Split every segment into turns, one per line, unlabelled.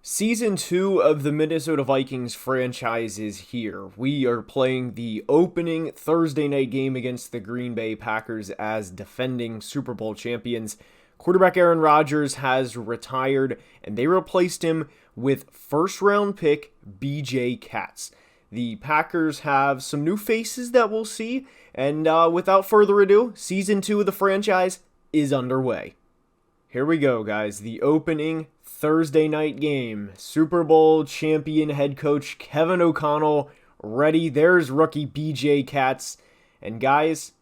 Season 2 of the Minnesota Vikings franchise is here. We are playing the opening Thursday night game against the Green Bay Packers as defending Super Bowl champions. Quarterback Aaron Rodgers has retired, and they replaced him with first-round pick B.J. Katz. The Packers have some new faces that we'll see, and without further ado, Season 2 of the franchise is underway. Here we go, guys. The opening Thursday night game. Super Bowl champion head coach Kevin O'Connell ready. There's rookie B.J. Katz. And guys,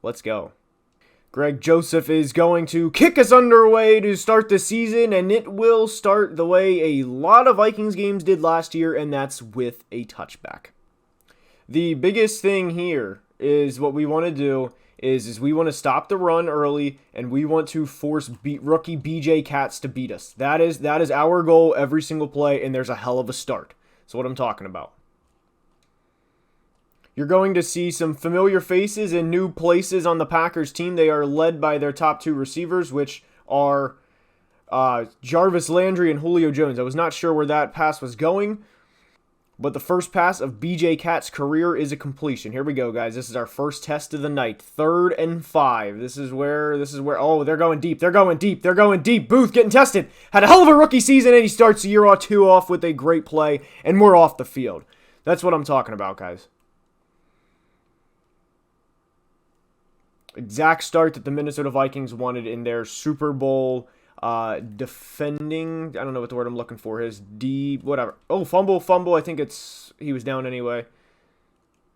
let's go. Greg Joseph is going to kick us underway to start the season, and it will start the way a lot of Vikings games did last year, and that's with a touchback. The biggest thing here is what we want to do is we want to stop the run early, and we want to force rookie B.J. Katz to beat us. That is our goal every single play, and there's a hell of a start. That's what I'm talking about. You're going to see some familiar faces in new places on the Packers team. They are led by their top two receivers, which are Jarvis Landry and Julio Jones. I was not sure where that pass was going, but the first pass of B.J. Katz's career is a completion. Here we go, guys. This is our first test of the night. 3rd and 5. This is where, oh, they're going deep. They're going deep. Booth getting tested. Had a hell of a rookie season, and he starts year 2 off with a great play, and we're off the field. That's what I'm talking about, guys. Exact start that the Minnesota Vikings wanted in their Super Bowl defending. I don't know what the word I'm looking for is. Whatever. Oh, fumble. I think he was down anyway.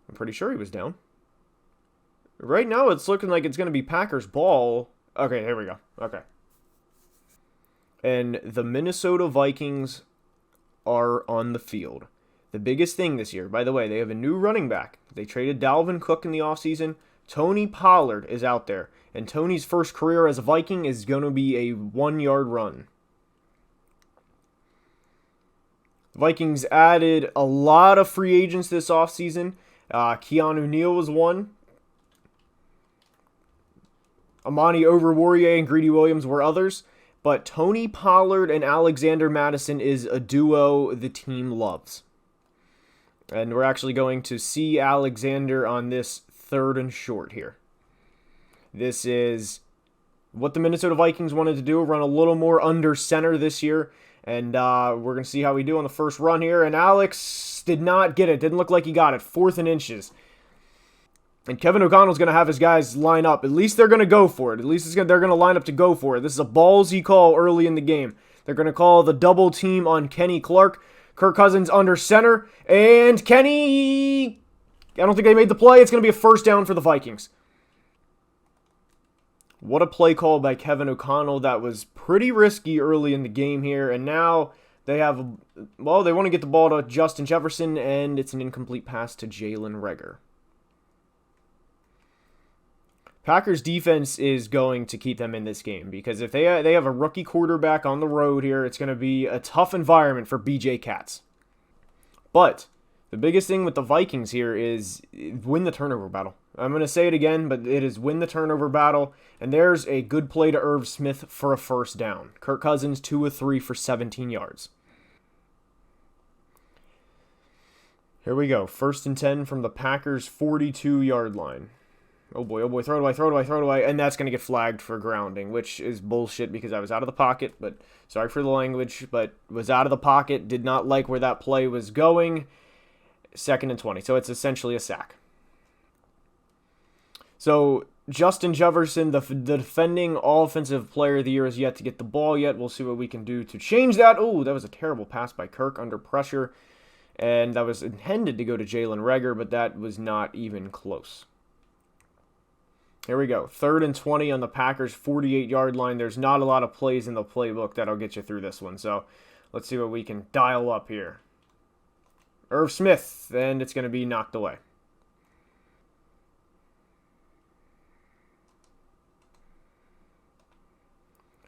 I'm pretty sure he was down. Right now, it's looking like it's going to be Packers ball. Okay, here we go. Okay. And the Minnesota Vikings are on the field. The biggest thing this year, by the way, they have a new running back. They traded Dalvin Cook in the offseason. Tony Pollard is out there, and Tony's first career as a Viking is going to be a 1-yard run. The Vikings added a lot of free agents this offseason. Keanu Neal was one. Amani Oruwariye and Greedy Williams were others. But Tony Pollard and Alexander Mattison is a duo the team loves. And we're actually going to see Alexander on this 3rd and short here. This is what the Minnesota Vikings wanted to do, run a little more under center this year, and we're going to see how we do on the first run here, and Alex did not get it. Didn't look like he got it. 4th and inches. And Kevin O'Connell's going to have his guys line up. At least they're going to go for it. At least they're going to line up to go for it. This is a ballsy call early in the game. They're going to call the double team on Kenny Clark. Kirk Cousins under center, and Kenny... I don't think they made the play. It's going to be a first down for the Vikings. What a play call by Kevin O'Connell. That was pretty risky early in the game here. And now they have, they want to get the ball to Justin Jefferson, and it's an incomplete pass to Jalen Reagor. Packers defense is going to keep them in this game because if they have a rookie quarterback on the road here, it's going to be a tough environment for B.J. Katz. But the biggest thing with the Vikings here is win the turnover battle. I'm going to say it again, but it is win the turnover battle. And there's a good play to Irv Smith for a first down. Kirk Cousins, 2 of 3 for 17 yards. Here we go. 1st and 10 from the Packers' 42-yard line. Oh boy, throw it away. And that's going to get flagged for grounding, which is bullshit because I was out of the pocket. But sorry for the language, but was out of the pocket. Did not like where that play was going. 2nd and 20. So it's essentially a sack. So Justin Jefferson, the defending offensive player of the year, is yet to get the ball yet. We'll see what we can do to change that. Oh, that was a terrible pass by Kirk under pressure. And that was intended to go to Jalen Reagor, but that was not even close. Here we go. 3rd and 20 on the Packers' 48-yard line. There's not a lot of plays in the playbook that'll get you through this one. So let's see what we can dial up here. Irv Smith, and it's going to be knocked away.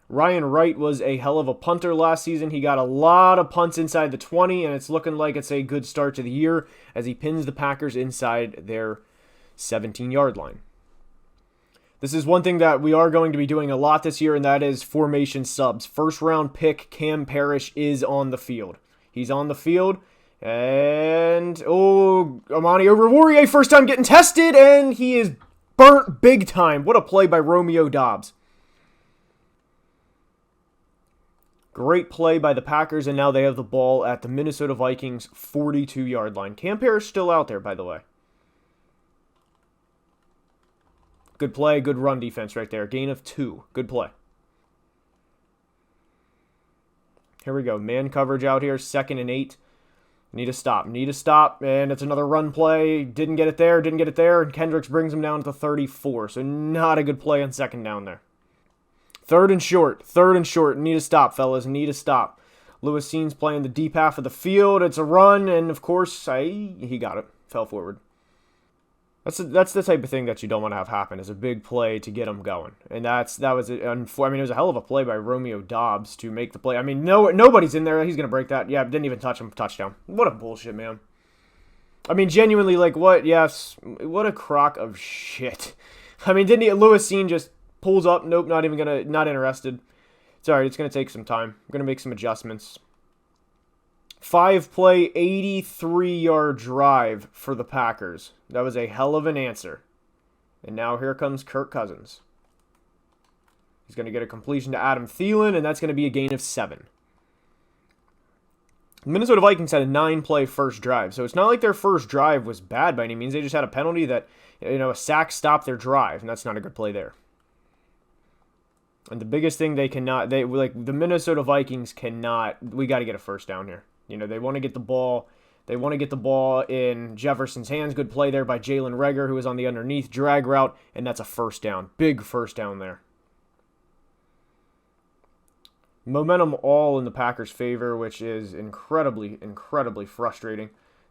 Ryan Wright was a hell of a punter last season. He got a lot of punts inside the 20, and it's looking like it's a good start to the year as he pins the Packers inside their 17-yard line. This is one thing that we are going to be doing a lot this year, and that is formation subs. First round pick Cam Parrish is on the field. He's on the field. And, oh, Amani Oruwariye, first time getting tested, and he is burnt big time. What a play by Romeo Doubs. Great play by the Packers, and now they have the ball at the Minnesota Vikings 42-yard line. Cam Parrish still out there, by the way. Good play, good run defense right there. Gain of 2. Good play. Here we go. Man coverage out here. 2nd and 8. Need to stop. Need to stop. And it's another run play. Didn't get it there. Didn't get it there. And Kendricks brings him down to 34. So not a good play on 2nd down there. 3rd and short. 3rd and short. Need to stop, fellas. Need to stop. Lewis Scene's playing the deep half of the field. It's a run. And, of course, he got it. Fell forward. That's the type of thing that you don't want to have happen, is a big play to get him going. And it was a hell of a play by Romeo Doubs to make the play. I mean, nobody's in there. He's going to break that. Yeah, didn't even touch him. Touchdown. What a bullshit, man. I mean, genuinely, like, what? Yes, what a crock of shit. I mean, Lewis Scene just pulls up. Nope, not interested. It's all right. It's going to take some time. I'm going to make some adjustments. 5-play, 83-yard drive for the Packers. That was a hell of an answer. And now here comes Kirk Cousins. He's going to get a completion to Adam Thielen, and that's going to be a gain of 7. The Minnesota Vikings had a 9-play first drive, so it's not like their first drive was bad by any means. They just had a penalty that, a sack stopped their drive, and that's not a good play there. And the biggest thing the Minnesota Vikings cannot, we got to get a first down here. They want to get the ball. They want to get the ball in Jefferson's hands. Good play there by Jalen Reagor, who was on the underneath drag route, and that's a first down. Big first down there. Momentum all in the Packers' favor, which is incredibly, incredibly frustrating.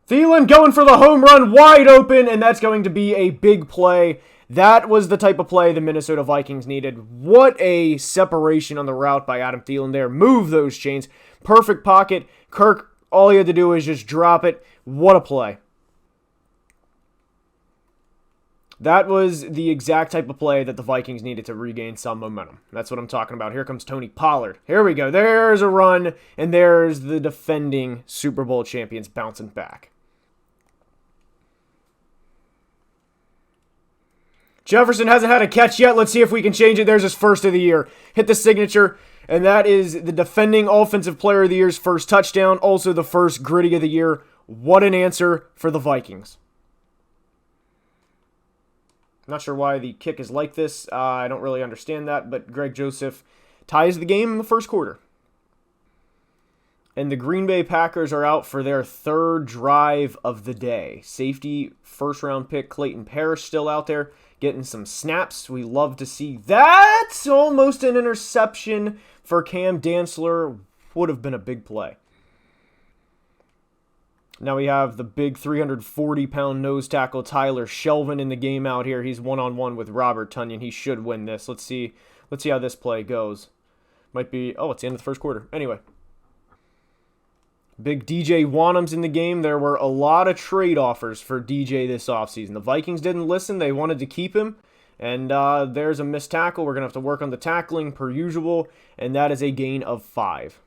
Thielen going for the home run, wide open, and that's going to be a big play. That was the type of play the Minnesota Vikings needed. What a separation on the route by Adam Thielen there. Move those chains. Perfect pocket. Kirk, all he had to do was just drop it. What a play. That was the exact type of play that the Vikings needed to regain some momentum. That's what I'm talking about. Here comes Tony Pollard. Here we go. There's a run, and there's the defending Super Bowl champions bouncing back. Jefferson hasn't had a catch yet. Let's see if we can change it. There's his first of the year. Hit the signature, and that is the defending Offensive Player of the Year's first touchdown. Also the first gritty of the year. What an answer for the Vikings. Not sure why the kick is like this. I don't really understand that, but Greg Joseph ties the game in the first quarter. And the Green Bay Packers are out for their 3rd drive of the day. Safety, first-round pick Clayton Parrish still out there, getting some snaps. We love to see that. Almost an interception for Cam Dantzler. Would have been a big play. Now we have the big 340-pound nose tackle Tyler Shelvin in the game out here. He's one-on-one with Robert Tonyan. He should win this. Let's see how this play goes. Might be... Oh, it's the end of the first quarter. Anyway. Big DJ Wanham's in the game. There were a lot of trade offers for DJ this offseason. The Vikings didn't listen. They wanted to keep him. And there's a missed tackle. We're going to have to work on the tackling per usual. And that is a gain of 5.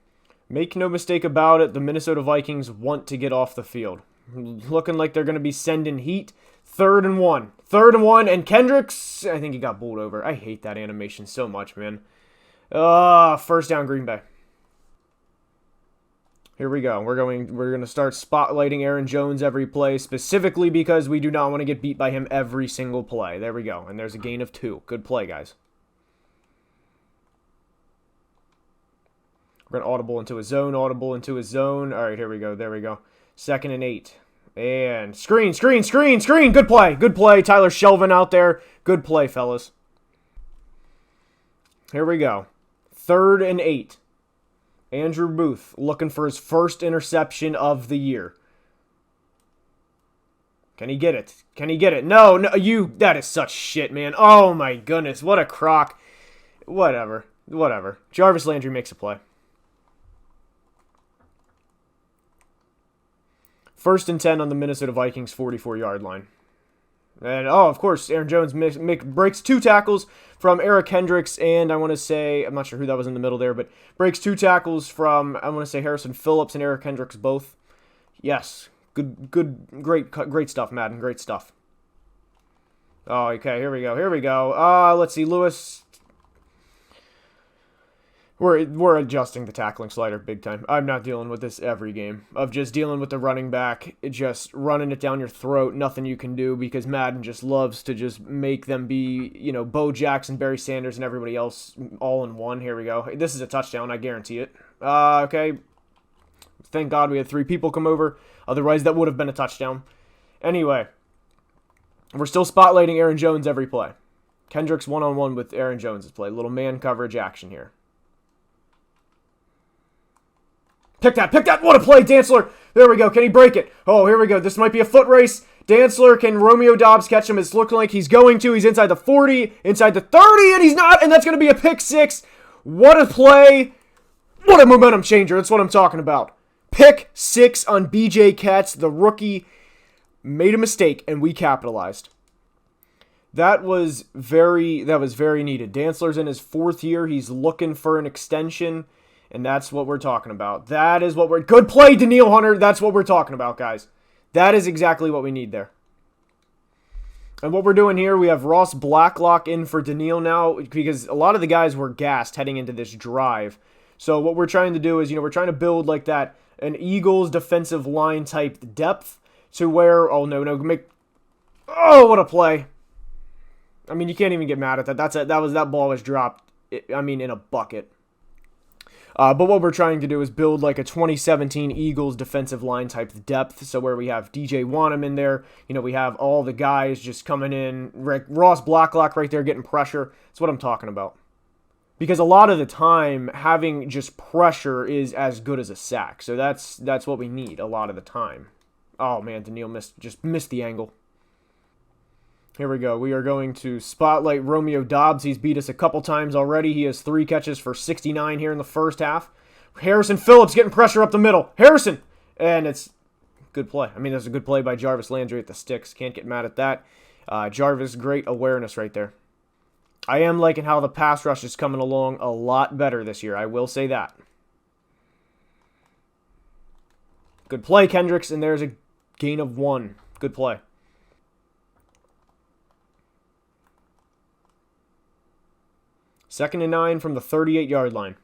Make no mistake about it, the Minnesota Vikings want to get off the field. Looking like they're going to be sending heat. 3rd and 1. 3rd and 1, and Kendricks, I think he got bowled over. I hate that animation so much, man. First down, Green Bay. Here we go. We're going to start spotlighting Aaron Jones every play, specifically because we do not want to get beat by him every single play. There we go, and there's a gain of 2. Good play, guys. We're going to audible into a zone. All right, here we go. There we go. 2nd and 8. And screen. Good play. Tyler Shelvin out there. Good play, fellas. Here we go. 3rd and 8. Andrew Booth looking for his first interception of the year. Can he get it? No, that is such shit, man. Oh my goodness, what a crock. Whatever. Jarvis Landry makes a play. 1st and 10 on the Minnesota Vikings 44-yard line. And, oh, of course, Aaron Jones breaks 2 tackles from Eric Kendricks, and I want to say, I'm not sure who that was in the middle there, but breaks 2 tackles from, I want to say, Harrison Phillips and Eric Kendricks both. Yes, great stuff, Madden, great stuff. Oh, okay, here we go. Let's see, Lewis. We're adjusting the tackling slider big time. I'm not dealing with this every game, of just dealing with the running back, just running it down your throat, nothing you can do, because Madden just loves to just make them be, you know, Bo Jackson, Barry Sanders, and everybody else all in one. Here we go. This is a touchdown, I guarantee it. Okay. Thank God we had 3 people come over. Otherwise, that would have been a touchdown. Anyway, we're still spotlighting Aaron Jones every play. Kendricks one-on-one with Aaron Jones' play. Little man coverage action here. Pick that. What a play, Dantzler. There we go. Can he break it? Oh, here we go. This might be a foot race. Dantzler, can Romeo Doubs catch him? It's looking like he's going to. He's inside the 40, inside the 30, and he's not, and that's going to be a pick 6. What a play. What a momentum changer. That's what I'm talking about. Pick 6 on B.J. Katz. The rookie made a mistake, and we capitalized. That was very needed. Dantzler's in his 4th year. He's looking for an extension. And that's what we're talking about. Good play, Daniil Hunter. That's what we're talking about, guys. That is exactly what we need there. And what we're doing here, we have Ross Blacklock in for Daniil now, because a lot of the guys were gassed heading into this drive. So what we're trying to do is, we're trying to build like that, an Eagles defensive line type depth to where, oh, what a play. I mean, you can't even get mad at that. That ball was dropped, in a bucket. But what we're trying to do is build like a 2017 Eagles defensive line type depth. So where we have DJ Wanham in there, we have all the guys just coming in. Ross Blacklock right there getting pressure. That's what I'm talking about. Because a lot of the time, having just pressure is as good as a sack. So that's what we need a lot of the time. Oh man, Daniil missed the angle. Here we go. We are going to spotlight Romeo Doubs. He's beat us a couple times already. He has 3 catches for 69 here in the first half. Harrison Phillips getting pressure up the middle. Harrison! And it's good play. That's a good play by Jarvis Landry at the sticks. Can't get mad at that. Jarvis, great awareness right there. I am liking how the pass rush is coming along a lot better this year. I will say that. Good play, Kendricks, and there's a gain of 1. Good play. Second and 9 from the 38-yard line.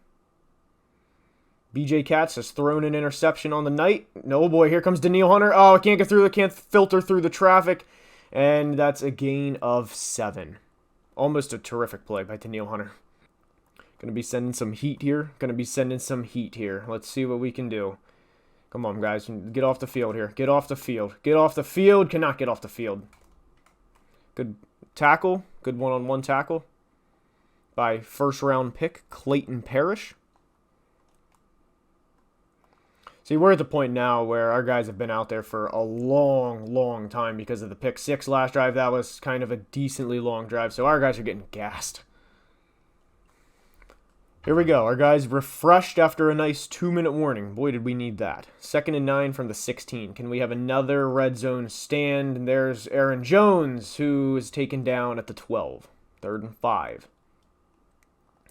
B.J. Katz has thrown an interception on the night. No, boy, here comes Daniil Hunter. Oh, can't filter through the traffic. And that's a gain of 7. Almost a terrific play by Daniil Hunter. Going to be sending some heat here. Let's see what we can do. Come on, guys. Get off the field here. Get off the field. Cannot get off the field. Good tackle. Good one-on-one tackle by first-round pick Clayton Parrish. See, we're at the point now where our guys have been out there for a long time because of the pick 6 last drive. That was kind of a decently long drive, so our guys are getting gassed. Here we go. Our guys refreshed after a nice 2-minute warning. Boy, did we need that. Second and 9 from the 16. Can we have another red zone stand? And there's Aaron Jones, who is taken down at the 12. 3rd and 5.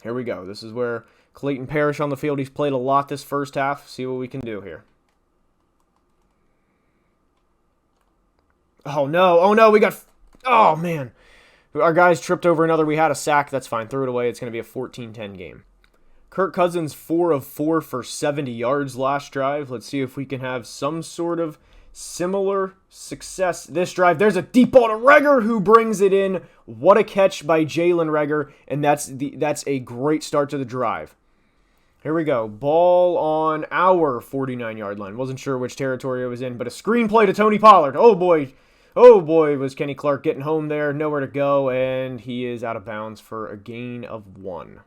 Here we go. This is where Clayton Parrish on the field. He's played a lot this first half. See what we can do here. Oh, no. Oh, man. Our guys tripped over another. We had a sack. That's fine. Threw it away. It's going to be a 14-10 game. Kirk Cousins, 4 of 4 for 70 yards last drive. Let's see if we can have some sort of similar success this drive. There's a deep ball to Reagor, who brings it in. What a catch by Jalen Reagor, and that's a great start to the drive. Here we go. Ball on our 49-yard line. Wasn't sure which territory it was in, but a screenplay to Tony Pollard. Oh boy, was Kenny Clark getting home there. Nowhere to go, and he is out of bounds for a gain of 1.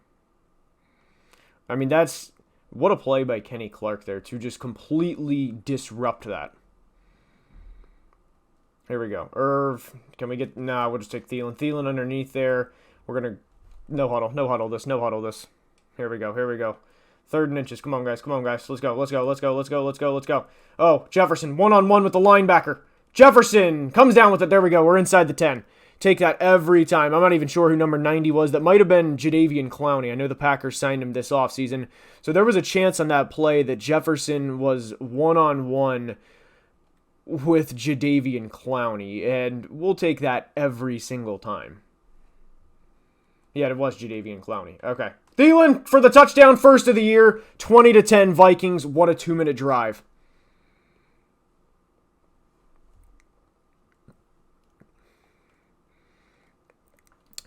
That's what a play by Kenny Clark there to just completely disrupt that. Here we go. Irv, can we get... Nah, we'll just take Thielen. Thielen underneath there. We're going to... No huddle this. Here we go. 3rd and inches. Come on, guys. Let's go. Oh, Jefferson, one-on-one with the linebacker. Jefferson comes down with it. There we go. We're inside the 10. Take that every time. I'm not even sure who number 90 was. That might have been Jadeveon Clowney. I know the Packers signed him this offseason. So there was a chance on that play that Jefferson was one-on-one with Jadeveon Clowney, and we'll take that every single time. Yeah, it was Jadeveon Clowney. Okay. Thielen for the touchdown, first of the year, 20-10 Vikings. What a 2-minute drive.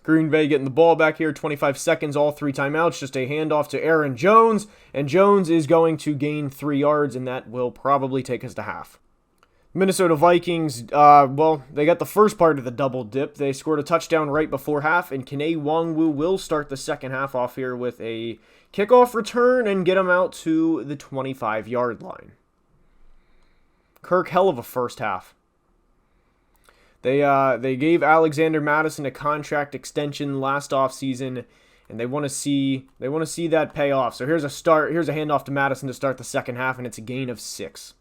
Green Bay getting the ball back here, 25 seconds, all 3 timeouts, just a handoff to Aaron Jones, and Jones is going to gain 3 yards, and that will probably take us to half. Minnesota Vikings, they got the first part of the double dip. They scored a touchdown right before half, and Kene Nwangwu will start the second half off here with a kickoff return and get him out to the 25-yard line. Kirk, hell of a first half. They gave Alexander Mattison a contract extension last offseason, and they want to see that pay off. So here's a handoff to Mattison to start the second half, and it's a gain of 6.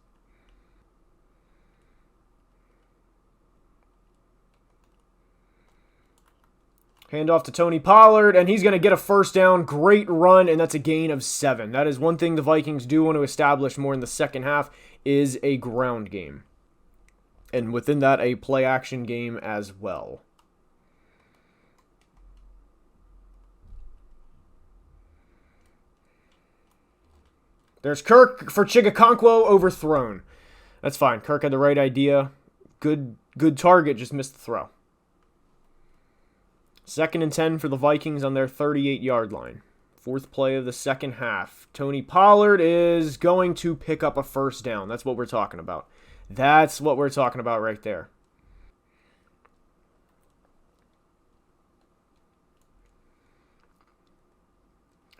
Handoff to Tony Pollard, and he's going to get a first down. Great run, and that's a gain of 7. That is one thing the Vikings do want to establish more in the second half is a ground game. And within that, a play-action game as well. There's Kirk for Chigakonkwo, overthrown. That's fine. Kirk had the right idea. Good target, just missed the throw. 2nd and 10 for the Vikings on their 38-yard line. 4th play of the second half. Tony Pollard is going to pick up a first down. That's what we're talking about. That's what we're talking about right there.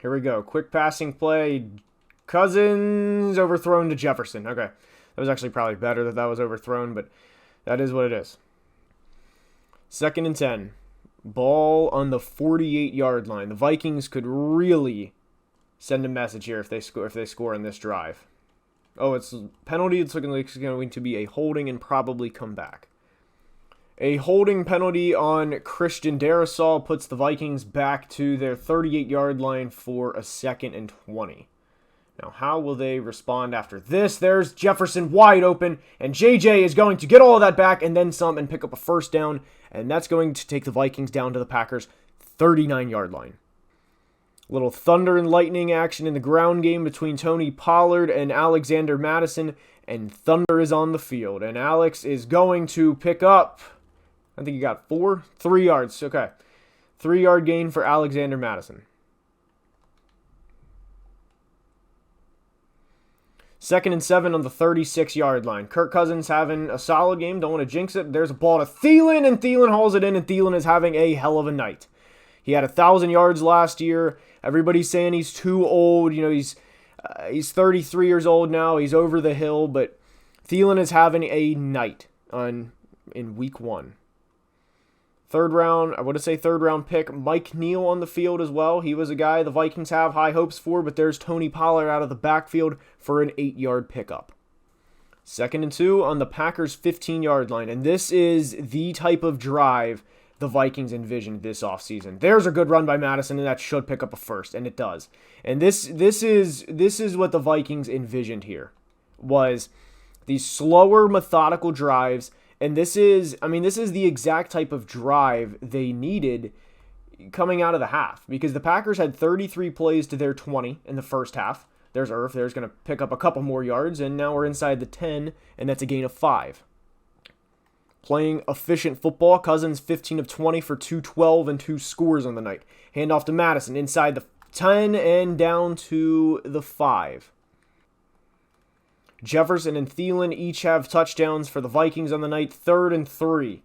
Here we go. Quick passing play. Cousins overthrown to Jefferson. Okay. That was actually probably better that was overthrown, but that is what it is. 2nd and 10. Ball on the 48-yard line. The Vikings could really send a message here if they score in this drive. Oh, it's penalty. It's looking like it's going to be a holding and probably come back. A holding penalty on Christian Darrisaw puts the Vikings back to their 38-yard line for a 2nd and 20. Now, how will they respond after this? There's Jefferson wide open, and JJ is going to get all of that back and then some and pick up a first down, and that's going to take the Vikings down to the Packers' 39-yard line. Little thunder and lightning action in the ground game between Tony Pollard and Alexander Mattison, and thunder is on the field. And Alex is going to pick up, I think he got 3 yards. Okay, 3-yard gain for Alexander Mattison. 2nd and 7 on the 36-yard line. Kirk Cousins having a solid game. Don't want to jinx it. There's a ball to Thielen, and Thielen hauls it in, and Thielen is having a hell of a night. He had 1,000 yards last year. Everybody's saying he's too old. You know, he's 33 years old now. He's over the hill, but Thielen is having a night in week 1. Third round pick, Mike Neal on the field as well. He was a guy the Vikings have high hopes for, but there's Tony Pollard out of the backfield for an 8-yard pickup. 2nd and 2 on the Packers' 15-yard line, and this is the type of drive the Vikings envisioned this offseason. There's a good run by Madison, and that should pick up a first, and it does. And this is what the Vikings envisioned here, was these slower, methodical drives. And this is the exact type of drive they needed coming out of the half, because the Packers had 33 plays to their 20 in the first half. There's Irv. There's going to pick up a couple more yards, and now we're inside the 10, and that's a gain of 5. Playing efficient football, Cousins 15 of 20 for 212 and 2 scores on the night. Handoff to Madison inside the 10 and down to the 5. Jefferson and Thielen each have touchdowns for the Vikings on the night. 3rd and 3.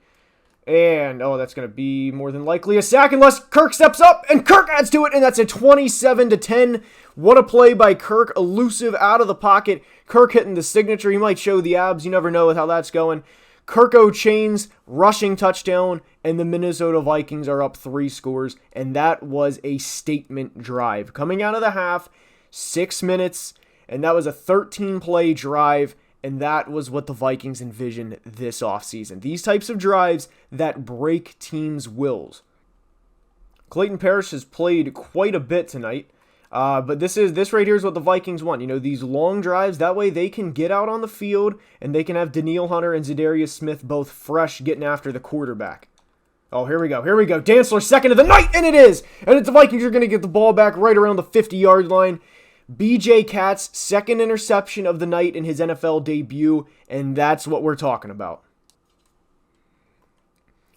And, that's going to be more than likely a sack unless Kirk steps up, and Kirk adds to it, and that's a 27-10. What a play by Kirk. Elusive out of the pocket. Kirk hitting the signature. He might show the abs. You never know with how that's going. Kirko chains, rushing touchdown, and the Minnesota Vikings are up 3 scores, and that was a statement drive. Coming out of the half, 6 minutes, and that was a 13-play drive, And that was what the Vikings envisioned this offseason. These types of drives that break teams' wills. Clayton Parrish has played quite a bit tonight. But this right here is what the Vikings want. You know, these long drives, that way they can get out on the field and they can have Danielle Hunter and Zadarius Smith both fresh getting after the quarterback. Oh, here we go. Dantzler, second of the night, and it is! And the Vikings are going to get the ball back right around the 50-yard line. B.J. Katz's second interception of the night in his NFL debut, and that's what we're talking about.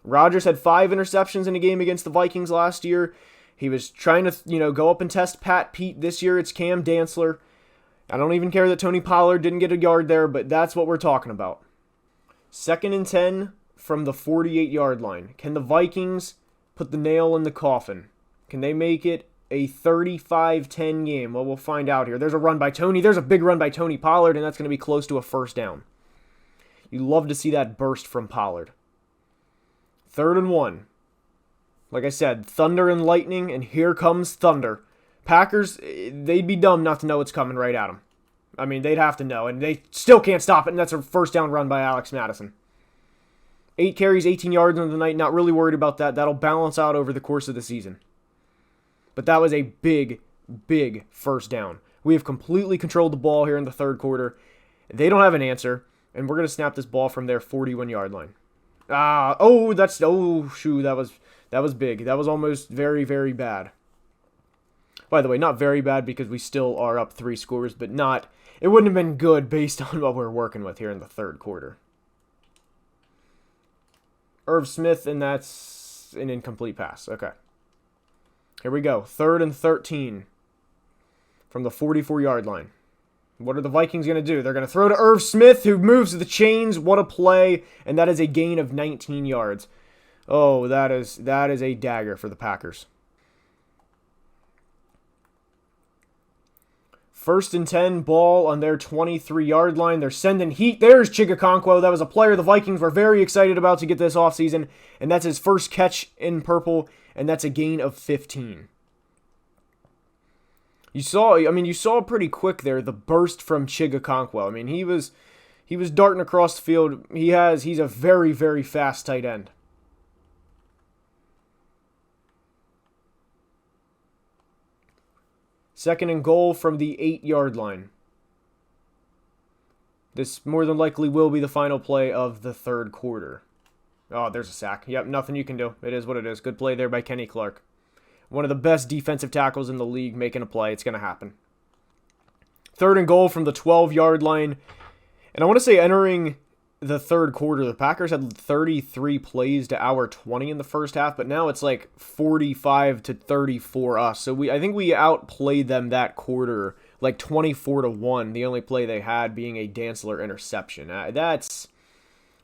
Rodgers had 5 interceptions in a game against the Vikings last year. He was trying to, go up and test Pat Pete. This year it's Cam Dantzler. I don't even care that Tony Pollard didn't get a yard there, but that's what we're talking about. 2nd and 10 from the 48-yard line. Can the Vikings put the nail in the coffin? Can they make it a 35-10 game? Well, we'll find out here. There's a run by Tony. There's a big run by Tony Pollard, and that's going to be close to a first down. You love to see that burst from Pollard. 3rd and 1. Like I said, thunder and lightning, and here comes thunder. Packers, they'd be dumb not to know what's coming right at them. I mean, they'd have to know, and they still can't stop it, and that's a first down run by Alex Madison. 8 carries, 18 yards on the night. Not really worried about that. That'll balance out over the course of the season. But that was a big, big first down. We have completely controlled the ball here in the 3rd quarter. They don't have an answer, and we're going to snap this ball from their 41-yard line. That was big. That was almost very, very bad. By the way, not very bad because we still are up 3 scores, but it wouldn't have been good based on what we're working with here in the 3rd quarter. Irv Smith, and that's an incomplete pass. Okay. Here we go. 3rd and 13 from the 44-yard line. What are the Vikings going to do? They're going to throw to Irv Smith, who moves the chains. What a play, and that is a gain of 19 yards. Oh, that is a dagger for the Packers. 1st and 10, ball on their 23-yard line. They're sending heat. There's Chigakonkwo. That was a player the Vikings were very excited about to get this offseason, and that's his first catch in purple, and that's a gain of 15. You saw pretty quick there the burst from Chigakonkwo. I mean, he was darting across the field. He's a very, very fast tight end. 2nd and goal from the 8-yard line. This more than likely will be the final play of the 3rd quarter. Oh, there's a sack. Yep, nothing you can do. It is what it is. Good play there by Kenny Clark. One of the best defensive tackles in the league making a play. It's going to happen. 3rd and goal from the 12-yard line. And I want to say entering the 3rd quarter, the Packers had 33 plays to our 20 in the first half, but now it's like 45 to 30 for us. So I think we outplayed them that quarter, like 24-1. The only play they had being a Dantzler interception. That's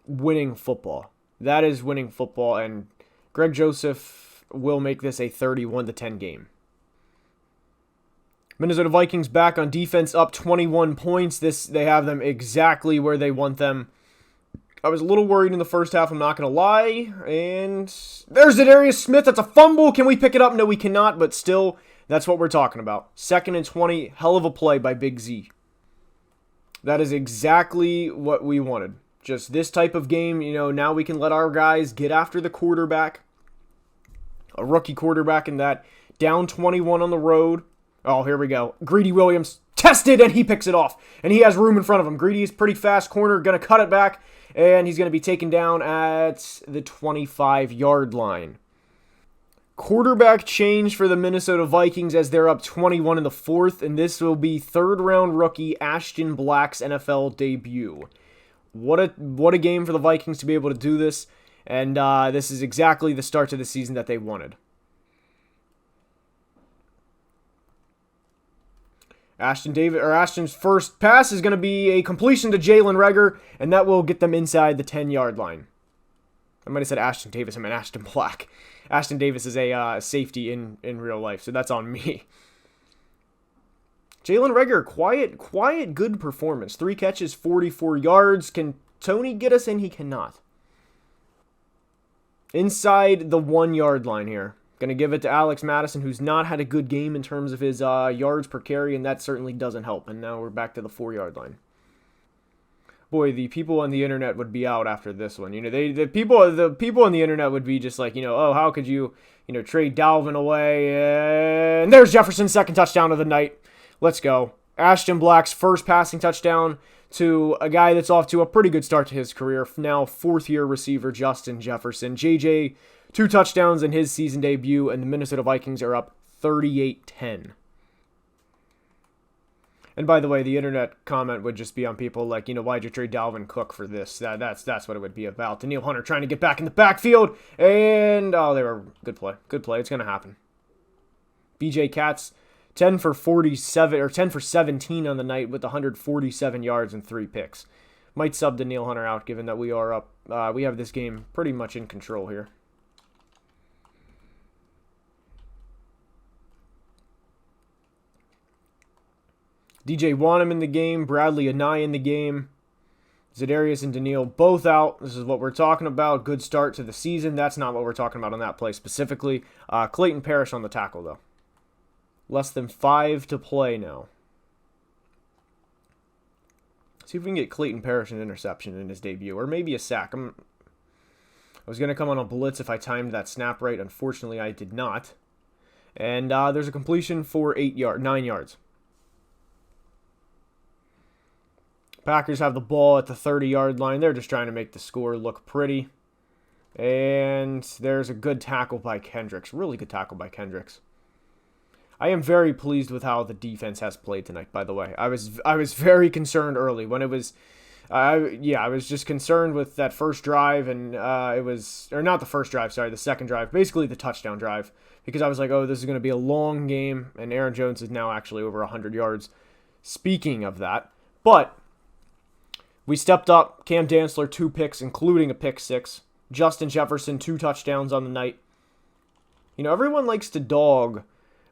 winning football. That is winning football, and Greg Joseph will make this a 31-10 game. Minnesota Vikings back on defense, up 21 points. They have them exactly where they want them. I was a little worried in the first half, I'm not going to lie. And there's Zadarius Smith. That's a fumble. Can we pick it up? No, we cannot, but still, that's what we're talking about. 2nd and 20, hell of a play by Big Z. That is exactly what we wanted. Just this type of game, now we can let our guys get after the quarterback. A rookie quarterback in that. Down 21 on the road. Oh, here we go. Greedy Williams tested, and he picks it off. And he has room in front of him. Greedy is pretty fast corner, going to cut it back. And he's going to be taken down at the 25-yard line. Quarterback change for the Minnesota Vikings as they're up 21 in the 4th. And this will be 3rd-round rookie Ashton Black's NFL debut. What a game for the Vikings to be able to do this. And this is exactly the start to the season that they wanted. Ashton's first pass is going to be a completion to Jalen Reagor, and that will get them inside the 10-yard line. I might have said Ashton Davis. I meant Ashton Black. Ashton Davis is a safety in real life, so that's on me. Jalen Reagor, quiet, good performance. 3 catches, 44 yards. Can Tony get us in? He cannot. Inside the 1-yard line here. Going to give it to Alex Madison, who's not had a good game in terms of his yards per carry, and that certainly doesn't help. And now we're back to the 4-yard line. Boy, the people on the internet would be out after this one. The people on the internet would be just like, oh, how could you, trade Dalvin away? And there's Jefferson's second touchdown of the night. Let's go. Ashton Black's first passing touchdown to a guy that's off to a pretty good start to his career. Now fourth-year receiver Justin Jefferson. JJ, 2 touchdowns in his season debut, and the Minnesota Vikings are up 38-10. And by the way, the internet comment would just be on people like, why'd you trade Dalvin Cook for this? That's what it would be about. Danielle Hunter trying to get back in the backfield, and they were good play. Good play. It's gonna happen. BJ Katz, 10 for 17 on the night with 147 yards and 3 picks. Might sub Danielle Hunter out given that we are up. We have this game pretty much in control here. DJ Wanham in the game, Bradley Anai in the game, Za'Darius and Danielle both out. This is what we're talking about. Good start to the season. That's not what we're talking about on that play specifically. Clayton Parrish on the tackle, though. Less than 5 to play now. See if we can get Clayton Parrish an interception in his debut, or maybe a sack. I was going to come on a blitz if I timed that snap right. Unfortunately, I did not. And there's a completion for 9 yards. Packers have the ball at the 30-yard line. They're just trying to make the score look pretty. And there's a good tackle by Kendricks. Really good tackle by Kendricks. I am very pleased with how the defense has played tonight, by the way. I was very concerned early when it was... I was just concerned with that first drive, and not the first drive, sorry, the second drive. Basically the touchdown drive. Because I was like, oh, this is going to be a long game, and Aaron Jones is now actually over 100 yards. Speaking of that, but... we stepped up. Cam Dantzler, 2 picks, including a pick 6. Justin Jefferson, 2 touchdowns on the night. Everyone likes to dog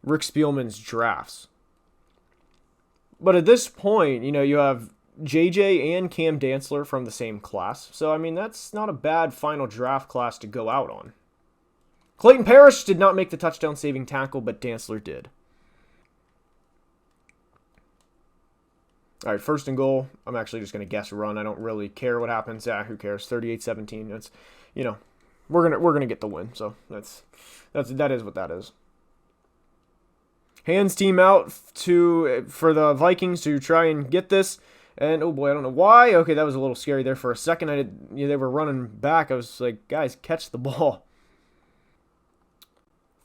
Rick Spielman's drafts. But at this point, you have JJ and Cam Dantzler from the same class. So, that's not a bad final draft class to go out on. Clayton Parrish did not make the touchdown-saving tackle, but Dantzler did. All right, first and goal. I'm actually just going to guess run. I don't really care what happens. Yeah, who cares? 38-17. It's, we're gonna get the win. So that is what that is. Hands team out for the Vikings to try and get this. And oh boy, I don't know why. Okay, that was a little scary there for a second. They were running back. I was like, guys, catch the ball.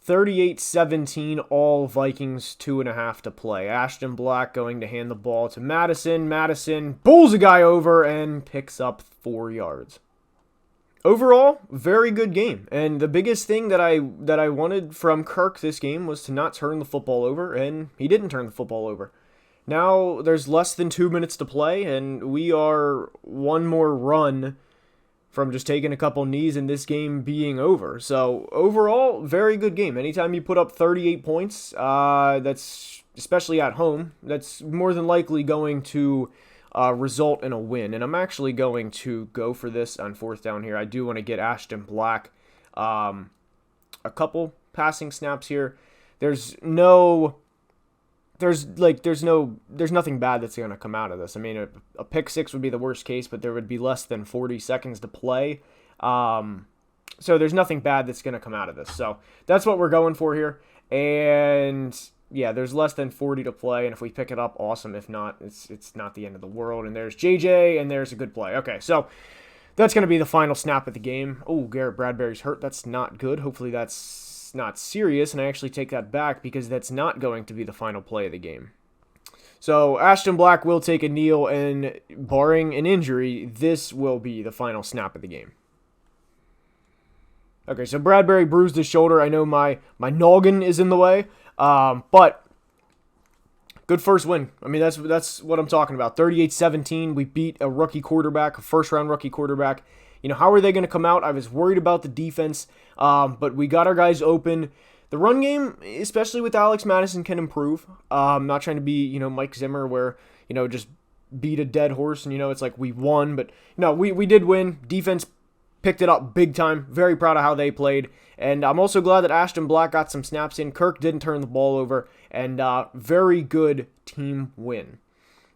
38-17, all Vikings, 2.5 to play. Ashton Black going to hand the ball to Madison. Madison pulls a guy over and picks up 4 yards. Overall, very good game. And the biggest thing that I wanted from Kirk this game was to not turn the football over, and he didn't turn the football over. Now there's less than 2 minutes to play, and we are one more run from just taking a couple knees and this game being over. So overall, very good game. Anytime you put up 38 points, that's especially at home, that's more than likely going to result in a win. And I'm actually going to go for this on 4th down here. I do want to get Ashton Black a couple passing snaps here. There's nothing bad that's going to come out of this. A pick 6 would be the worst case, but there would be less than 40 seconds to play. So there's nothing bad that's going to come out of this. So that's what we're going for here. And yeah, there's less than 40 to play, and if we pick it up, awesome. If not, it's not the end of the world. And there's JJ, and there's a good play. Okay, so that's going to be the final snap of the game. Oh, Garrett Bradbury's hurt. That's not good. Hopefully that's not serious, and I actually take that back because that's not going to be the final play of the game. So Ashton Black will take a kneel, and barring an injury, this will be the final snap of the game. Okay, so Bradbury bruised his shoulder. I know my noggin is in the way, but good first win. That's what I'm talking about. 38-17. We beat a rookie quarterback, a first-round rookie quarterback. How are they going to come out? I was worried about the defense, but we got our guys open. The run game, especially with Alex Madison, can improve. I'm not trying to be, Mike Zimmer where, just beat a dead horse and, it's like we won. But, no, we did win. Defense picked it up big time. Very proud of how they played. And I'm also glad that Ashton Black got some snaps in. Kirk didn't turn the ball over. And very good team win.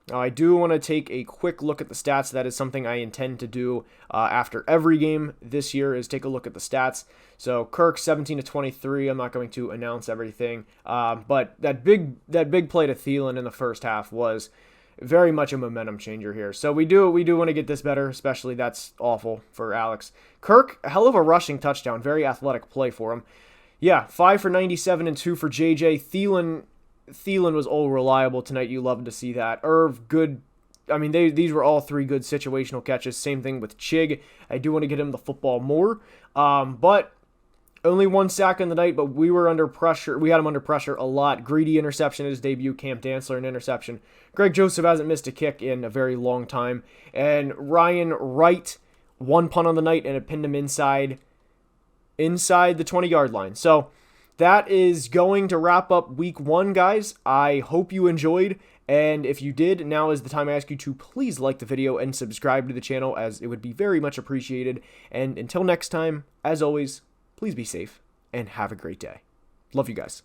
Now, I do want to take a quick look at the stats. That is something I intend to do after every game this year, is take a look at the stats. So Kirk 17 to 23. I'm not going to announce everything, but that big play to Thielen in the first half was very much a momentum changer here. So we do want to get this better, especially that's awful for Alex. Kirk, a hell of a rushing touchdown, very athletic play for him. Yeah, 5 for 97 and 2 for JJ. Thielen was all reliable tonight. You love to see that. Irv, good. I mean, these were all 3 good situational catches. Same thing with Chig. I do want to get him the football more. But only 1 sack in the night, but we were under pressure. We had him under pressure a lot. Greedy interception in his debut. Cam Dantzler an interception. Greg Joseph hasn't missed a kick in a very long time. And Ryan Wright, 1 punt on the night, and it pinned him inside the 20-yard line. So that is going to wrap up week 1, guys. I hope you enjoyed, and if you did, now is the time I ask you to please like the video and subscribe to the channel, as it would be very much appreciated. And until next time, as always, please be safe and have a great day. Love you guys.